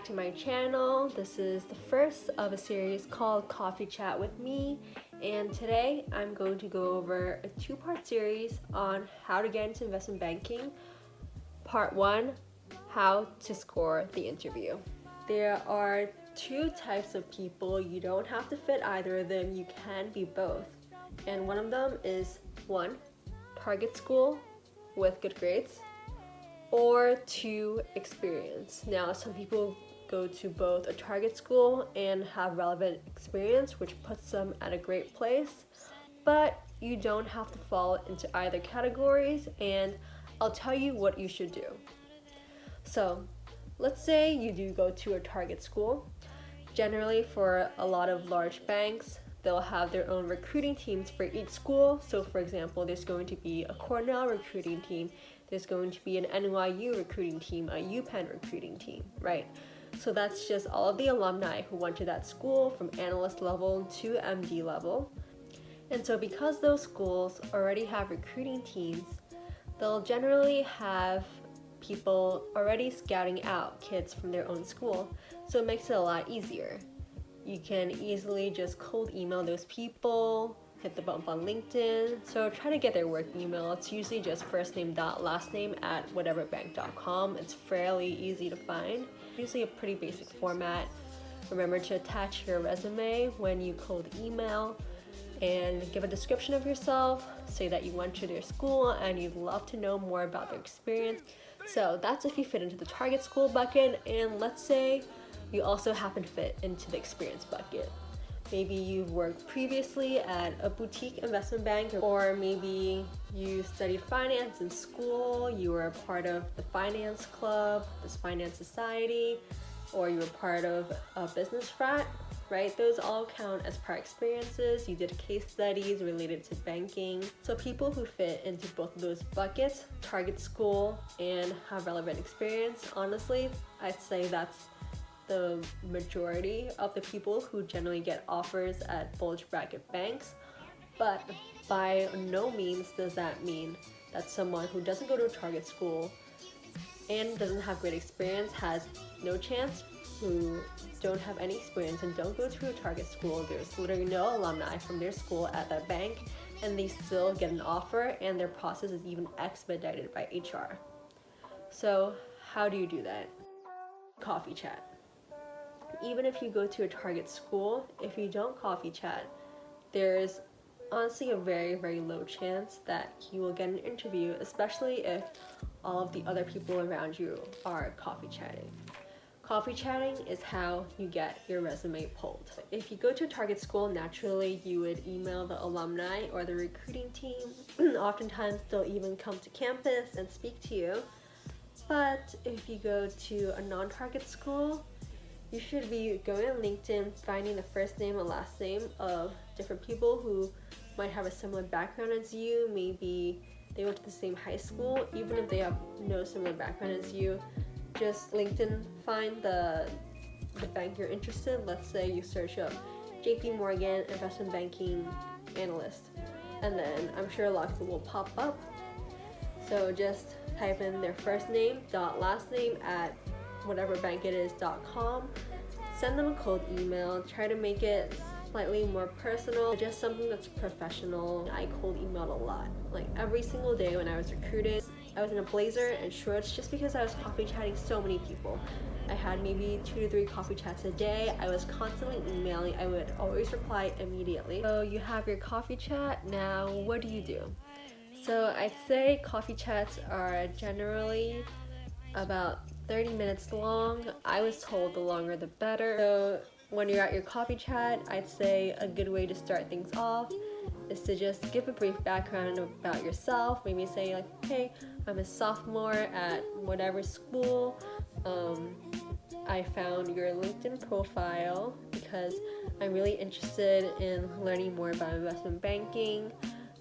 to my channel. This is the first of a series called Coffee Chat with me, and today I'm going to go over a two-part series on how to get into investment banking. Part 1, how to score the interview. There are two types of people. You don't have to fit either of them, you can be both. And one of them is 1, target school with good grades, or 2, experience. Now, some people go to both a target school and have relevant experience, which puts them at a great place, but you don't have to fall into either categories, and I'll tell you what you should do. So, let's say you do go to a target school. Generally, for a lot of large banks, they'll have their own recruiting teams for each school. So for example, there's going to be a Cornell recruiting team, there's going to be an NYU recruiting team, a UPenn recruiting team, right? So that's just all of the alumni who went to that school from analyst level to MD level. And so because those schools already have recruiting teams, they'll generally have people already scouting out kids from their own school. So it makes it a lot easier. You can easily just cold email those people, hit the bump on LinkedIn. So try to get their work email. It's usually just first name dot last name at whateverbank.com. It's fairly easy to find. Usually a pretty basic format. Remember to attach your resume when you cold email and give a description of yourself. Say that you went to their school and you'd love to know more about their experience. So that's if you fit into the target school bucket, and let's say you also happen to fit into the experience bucket. Maybe you've worked previously at a boutique investment bank, or maybe you studied finance in school, you were a part of the finance club, this finance society, or you were part of a business frat, right? Those all count as prior experiences. You did case studies related to banking. So people who fit into both of those buckets, target school and have relevant experience, honestly, I'd say that's the majority of the people who generally get offers at bulge bracket banks. But by no means does that mean that someone who doesn't go to a target school and doesn't have great experience has no chance. Who don't have any experience and don't go to a target school, there's literally no alumni from their school at that bank, and they still get an offer, and their process is even expedited by HR. So how do you do that? Coffee chat. Even if you go to a target school, if you don't coffee chat, there's honestly a very, very low chance that you will get an interview, especially if all of the other people around you are coffee chatting. Coffee chatting is how you get your resume pulled. If you go to a target school, naturally you would email the alumni or the recruiting team. Oftentimes they'll even come to campus and speak to you. But if you go to a non-target school, you should be going on LinkedIn, finding the first name and last name of different people who might have a similar background as you. Maybe they went to the same high school, even if they have no similar background as you. Just LinkedIn, find the bank you're interested in. Let's say you search up JP Morgan investment banking analyst, and then I'm sure a lot of people will pop up. So just type in their first name dot last name at whateverbankitis.com. Send them a cold email. Try to make it slightly more personal, just something that's professional. I cold emailed a lot. Like every single day when I was recruited, I was in a blazer and shorts just because I was coffee chatting so many people. I had maybe 2 to 3 coffee chats a day. I was constantly emailing. I would always reply immediately. So you have your coffee chat. Now what do you do? So I'd say coffee chats are generally about 30 minutes long. I was told the longer the better. So when you're at your coffee chat, I'd say a good way to start things off is to just give a brief background about yourself. Maybe say like, hey, I'm a sophomore at whatever school. I found your LinkedIn profile because I'm really interested in learning more about investment banking.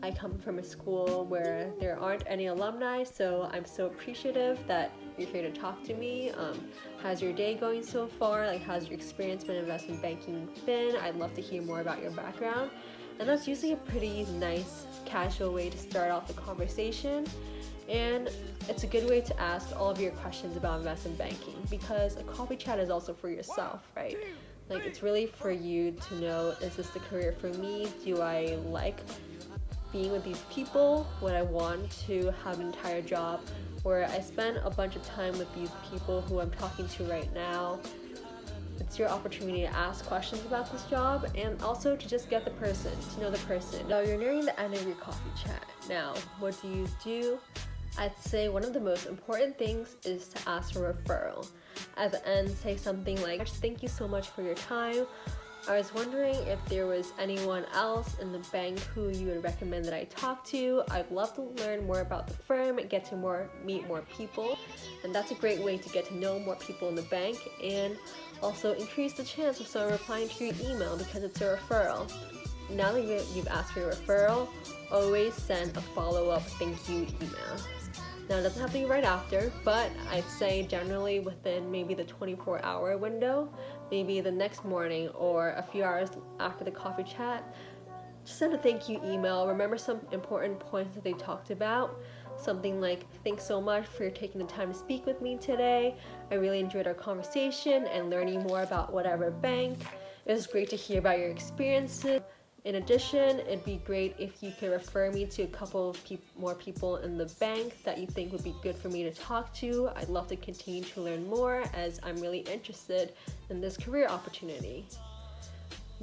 I come from a school where there aren't any alumni, so I'm so appreciative that you're here to talk to me. How's your day going so far? Like, how's your experience with investment banking been? I'd love to hear more about your background. and that's usually a pretty nice, casual way to start off the conversation. And it's a good way to ask all of your questions about investment banking, because a coffee chat is also for yourself, right? Like, it's really for you to know, is this the career for me? Do I like being with these people? Would I want to have an entire job where I spend a bunch of time with these people who I'm talking to right now? It's your opportunity to ask questions about this job, and also to just get the person, to know the person. Now you're nearing the end of your coffee chat. Now, what do? I'd say one of the most important things is to ask for a referral. At the end, say something like, "Thank you so much for your time. I was wondering if there was anyone else in the bank who you would recommend that I talk to. I'd love to learn more about the firm and get to meet more people." And that's a great way to get to know more people in the bank, and also increase the chance of someone replying to your email because it's a referral. Now that you've asked for your referral, always send a follow-up thank you email. Now, it doesn't have to be right after, but I'd say generally within maybe the 24-hour window, maybe the next morning or a few hours after the coffee chat, just send a thank you email. Remember some important points that they talked about. Something like, "Thanks so much for taking the time to speak with me today. I really enjoyed our conversation and learning more about whatever bank. It was great to hear about your experiences. In addition, it'd be great if you could refer me to a couple of more people in the bank that you think would be good for me to talk to. I'd love to continue to learn more as I'm really interested in this career opportunity."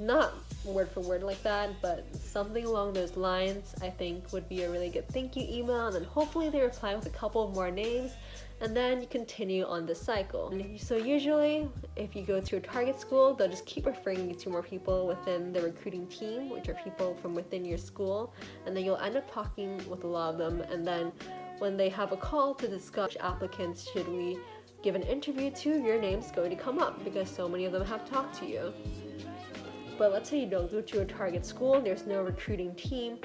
Not word for word like that, but something along those lines I think would be a really good thank you email, and then hopefully they reply with a couple of more names, and then you continue on this cycle. So usually, if you go to a target school, they'll just keep referring you to more people within the recruiting team, which are people from within your school, and then you'll end up talking with a lot of them, and then when they have a call to discuss which applicants should we give an interview to, your name's going to come up because so many of them have talked to you. But let's say you don't go to a target school, there's no recruiting team.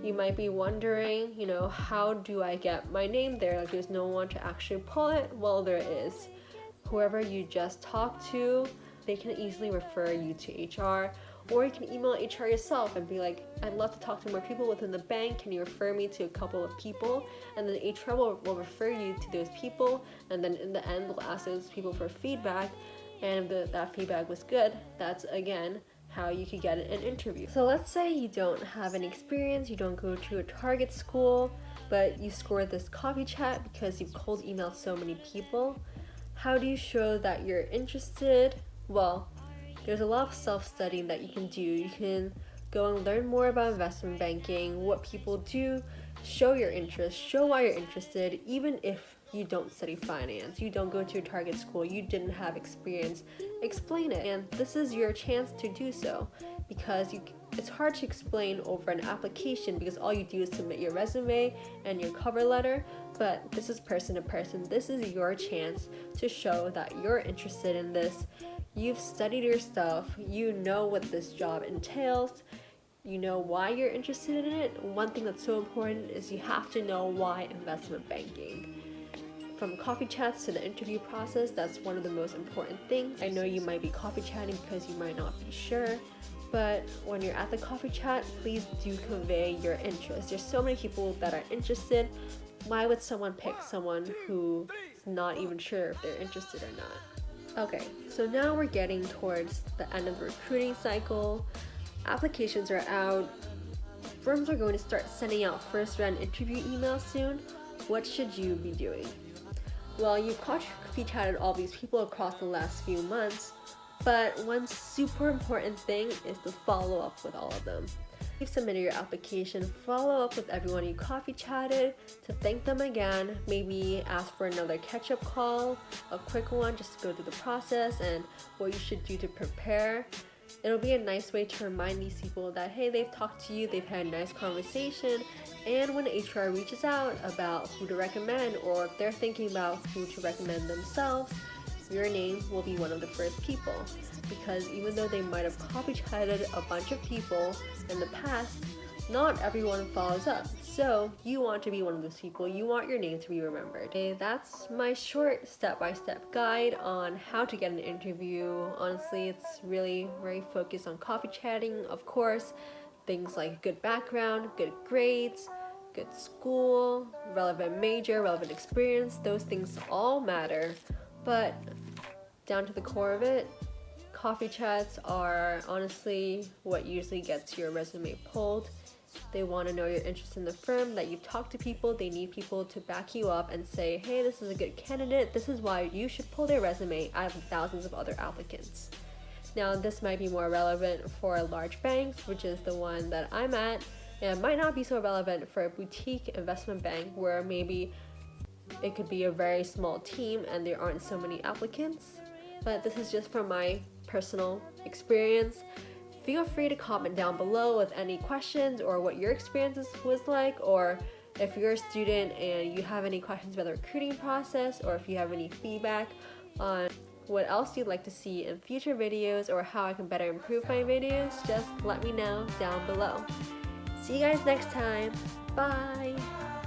You might be wondering, how do I get my name there? Like, there's no one to actually pull it. Well, there is. Whoever you just talked to, they can easily refer you to HR, or you can email HR yourself and be like, "I'd love to talk to more people within the bank. Can you refer me to a couple of people?" And then HR will refer you to those people, and then in the end, they'll ask those people for feedback, and if that feedback was good, that's, again, how you could get an interview. So let's say you don't have any experience, you don't go to a target school, but you scored this coffee chat because you've cold emailed so many people. How do you show that you're interested? Well, there's a lot of self-studying that you can do. You can go and learn more about investment banking, what people do, show your interest, show why you're interested, even if you don't study finance, you don't go to a target school, you didn't have experience, explain it. And this is your chance to do so, because it's hard to explain over an application because all you do is submit your resume and your cover letter, but this is person to person. This is your chance to show that you're interested in this. You've studied your stuff, you know what this job entails, you know why you're interested in it. One thing that's so important is you have to know why investment banking. From coffee chats to the interview process, that's one of the most important things. I know you might be coffee chatting because you might not be sure, but when you're at the coffee chat, please do convey your interest. There's so many people that are interested. Why would someone pick someone who's not even sure if they're interested or not? Okay, so now we're getting towards the end of the recruiting cycle. Applications are out. Firms are going to start sending out first round interview emails soon. What should you be doing? Well, you've coffee chatted all these people across the last few months, but one super important thing is to follow up with all of them. You've submitted your application, follow up with everyone you coffee chatted to thank them again, maybe ask for another catch-up call, a quick one just to go through the process and what you should do to prepare. It'll be a nice way to remind these people that, hey, they've talked to you, they've had a nice conversation, and when HR reaches out about who to recommend, or if they're thinking about who to recommend themselves, your name will be one of the first people. Because even though they might have coffee chatted a bunch of people in the past, not everyone follows up. So you want to be one of those people. You want your name to be remembered. Okay, that's my short step-by-step guide on how to get an interview. Honestly, it's really very focused on coffee chatting, of course. things like good background, good grades, good school, relevant major, relevant experience. Those things all matter, but down to the core of it, coffee chats are honestly what usually gets your resume pulled. They want to know your interest in the firm, that you've talked to people. They need people to back you up and say, hey, this is a good candidate. This is why you should pull their resume out of thousands of other applicants. Now, this might be more relevant for large banks, which is the one that I'm at. And it might not be so relevant for a boutique investment bank where maybe it could be a very small team and there aren't so many applicants. But this is just from my personal experience. Feel free to comment down below with any questions or what your experience was like, or if you're a student and you have any questions about the recruiting process, or if you have any feedback on what else you'd like to see in future videos or how I can better improve my videos, just let me know down below. See you guys next time. Bye!